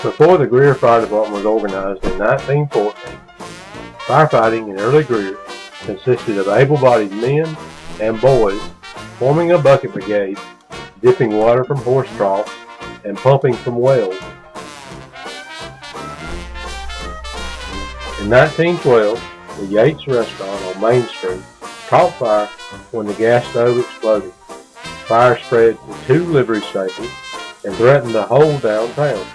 Before the Greer Fire Department was organized in 1914, firefighting in early Greer consisted of able-bodied men and boys forming a bucket brigade, dipping water from horse troughs, and pumping from wells. In 1912, the Yates restaurant on Main Street caught fire when the gas stove exploded. Fire spread to 2 livery stations and threatened the whole downtown.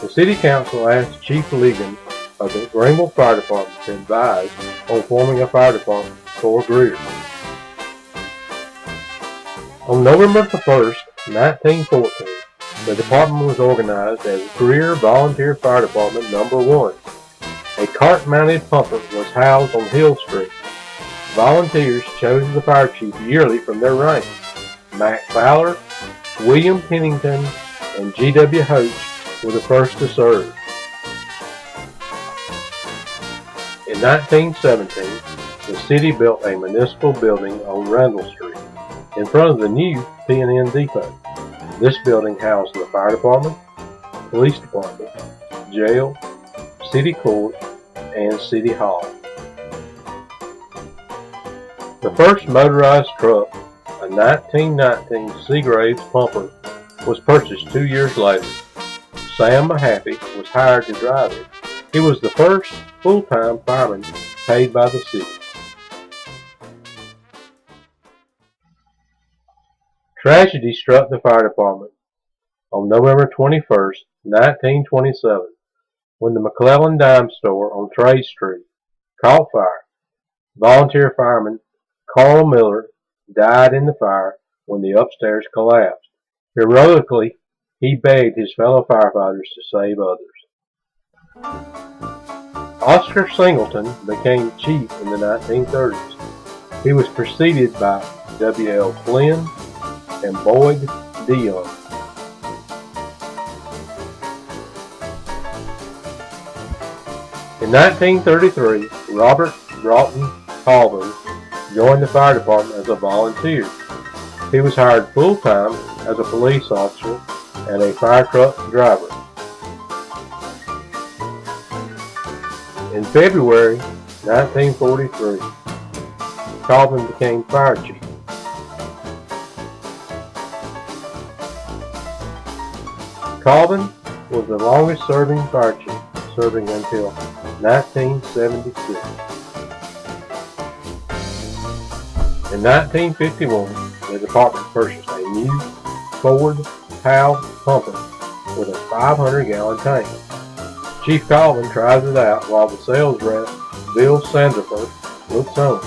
The city council asked Chief Ligon of the Greenville Fire Department to advise on forming a fire department for Greer. On November 1st, 1914, the department was organized as Greer Volunteer Fire Department No. 1. A cart-mounted pumper was housed on Hill Street. Volunteers chose the fire chief yearly from their ranks. Mac Fowler, William Pennington, and G.W. Hoach were the first to serve. In 1917, the city built a municipal building on Randall Street in front of the new P&N Depot. This building housed the fire department, police department, jail, city court, and city hall. The first motorized truck, a 1919 Seagraves pumper, was purchased 2 years later. Sam Mahaffey was hired to drive it. He was the first full-time fireman paid by the city. Tragedy struck the fire department on November 21st, 1927, when the McClellan Dime Store on Trade Street caught fire. Volunteer fireman Carl Miller died in the fire when the upstairs collapsed. Heroically, he begged his fellow firefighters to save others. Oscar Singleton became chief in the 1930s. He was preceded by W.L. Flynn and Boyd Dion. In 1933, Robert Broughton Colvin joined the fire department as a volunteer. He was hired full-time as a police officer and a fire truck driver. In February 1943, Colvin became fire chief. Colvin was the longest-serving fire chief, serving until 1976. In 1951, the department purchased a new Ford Powell pumper with a 500-gallon tank. Chief Colvin tries it out while the sales rep, Bill Sanderford, looks on.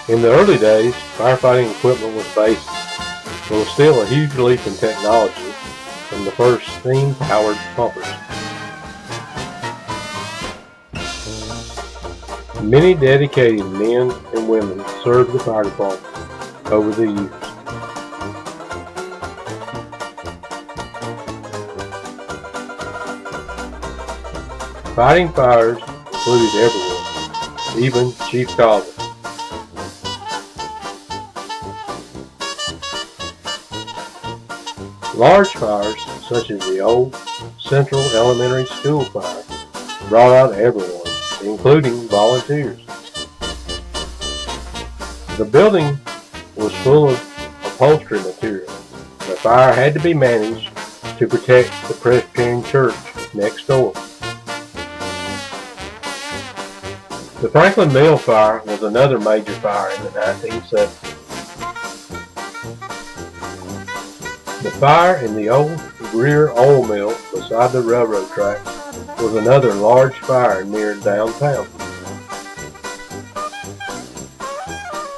In the early days, firefighting equipment was basic. There was still a huge leap in technology from the first steam-powered pumpers. Many dedicated men and women served the fire department over the years. Fighting fires included everyone, even Chief Colvin. Large fires, such as the old Central Elementary School fire, brought out everyone, including volunteers. The building was full of upholstery material. The fire had to be managed to protect the Presbyterian Church next door. The Franklin Mill fire was another major fire in the 1970s. The fire in the old Greer oil mill beside the railroad track was another large fire near downtown.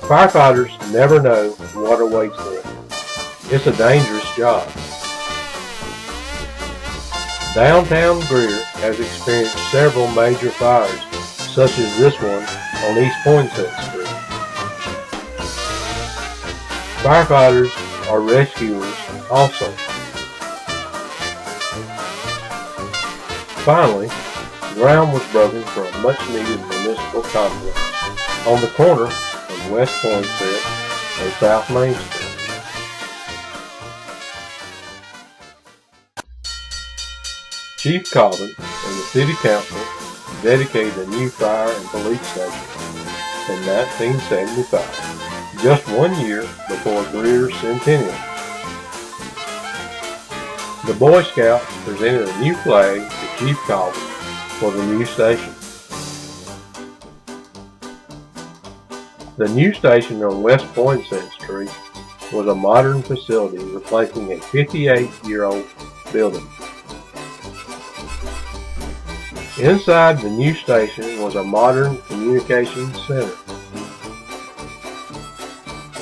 Firefighters never know what awaits them. It's a dangerous job. Downtown Greer has experienced several major fires, such as this one on East Poinsett Street. Firefighters are rescuers also. Finally, ground was broken for a much-needed municipal complex on the corner of West Poinsett and South Main Street. Chief Colvin and the City Council dedicated a new fire and police station in 1975, just 1 year before Greer's centennial. The Boy Scouts presented a new flag to Chief Colvin for the new station. The new station on West Poinsett Street was a modern facility replacing a 58-year-old building. Inside the new station was a modern communications center.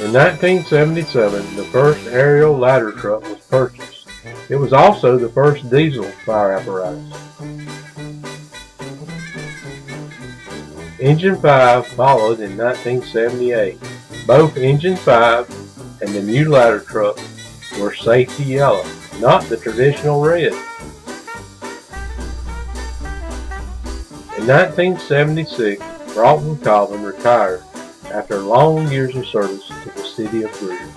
In 1977, the first aerial ladder truck was purchased. It was also the first diesel fire apparatus. Engine 5 followed in 1978. Both Engine 5 and the new ladder truck were safety yellow, not the traditional red. In 1976, Broughton Colvin retired after long years of service to the city of Greer.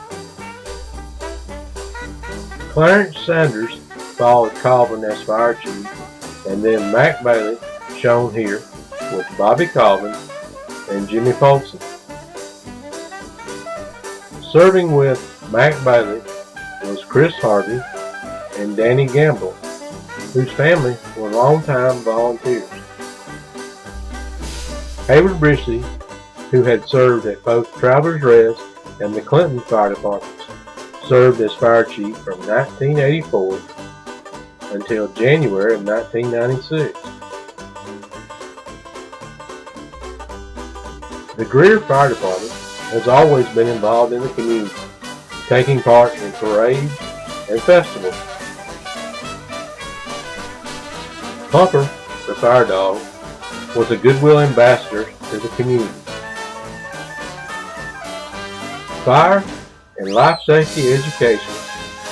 Clarence Sanders followed Colvin as fire chief, and then Mac Bailey, shown here, with Bobby Colvin and Jimmy Folsom. Serving with Mac Bailey was Chris Harvey and Danny Gamble, whose family were longtime volunteers. Hayward Brissy, who had served at both Travelers Rest and the Clinton Fire Departments, served as fire chief from 1984 until January of 1996. The Greer Fire Department has always been involved in the community, taking part in parades and festivals. Pumper, the fire dog, was a goodwill ambassador to the community. Fire and life safety education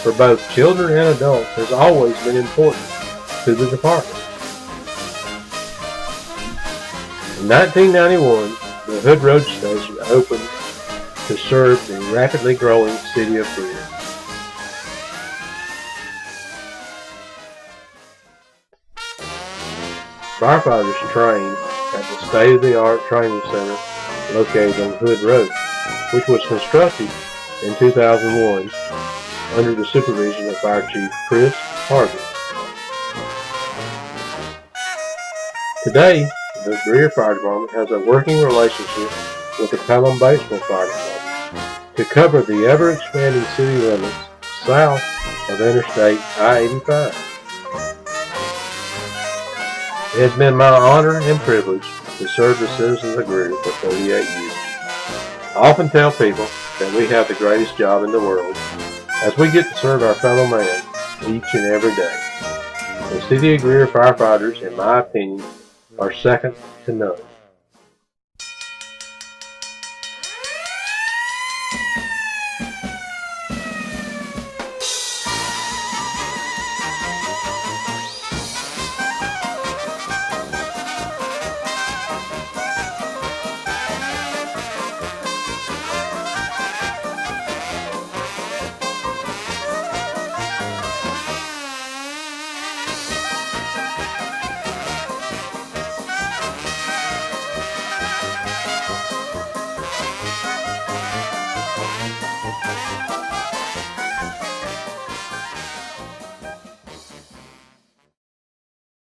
for both children and adults has always been important to the department. In 1991, the Hood Road Station opened to serve the rapidly growing city of Greer. Firefighters train at the state-of-the-art training center located on Hood Road, which was constructed in 2001 under the supervision of Fire Chief Chris Harvey. Today, the Greer Fire Department has a working relationship with the Pelham-Batesville Fire Department to cover the ever-expanding city limits south of Interstate I-85. It has been my honor and privilege to serve the citizens of Greer for 38 years. I often tell people that we have the greatest job in the world, as we get to serve our fellow man each and every day. The City of Greer firefighters, in my opinion, are second to none.